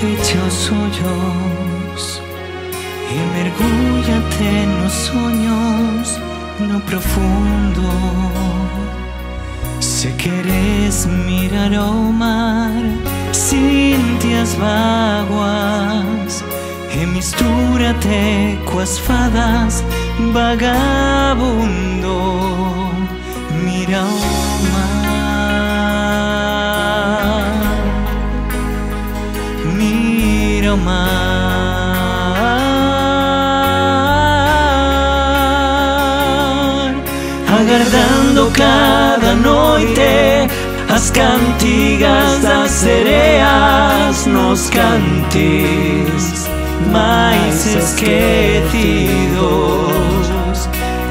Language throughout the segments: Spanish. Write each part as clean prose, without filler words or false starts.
Fecha os ollos e mergúllate nos soños no profundo. Se queres mirar ao mar, sinte as vaguas e mistúrate coas fadas, vagabundo. Mira ao mar, mira ao mar, agardando cada noite as cantigas das sereas nos cantis mais esquecidos,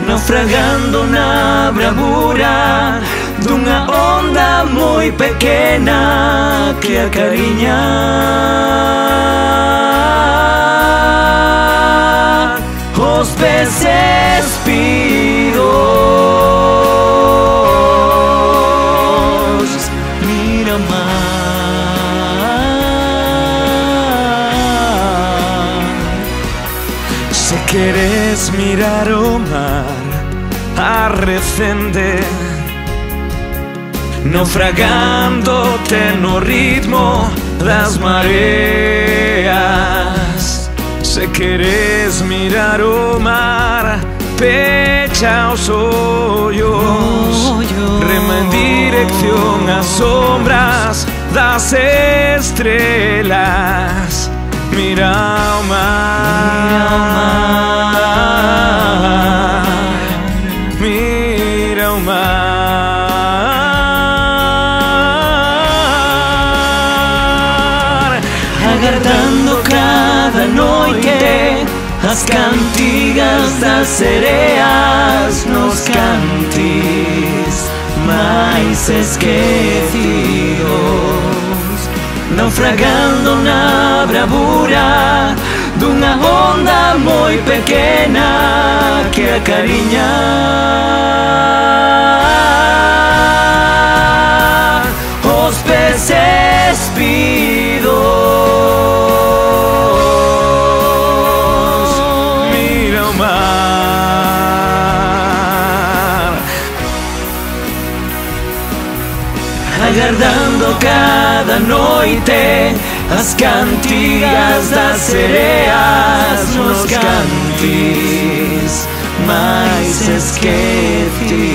naufragando na bravura dunha onda moi pequena que acariña os peces pidos. Mira o mar, se queres mirar o mar, arrecende, naufragándote no ritmo das mareas. Se queres mirar o mar, pecha os ollos, rema en dirección ás sombras das estrelas. Mira o mar, mira o mar, agardando cada noite as cantigas das sereas nos cantis mais esquecidos, naufragando na bravura dunha onda moi pequena que acariña os peces pidos. Mira o mar, agardando cada noite as cantigas das sereas nos cantis mais esquecidos.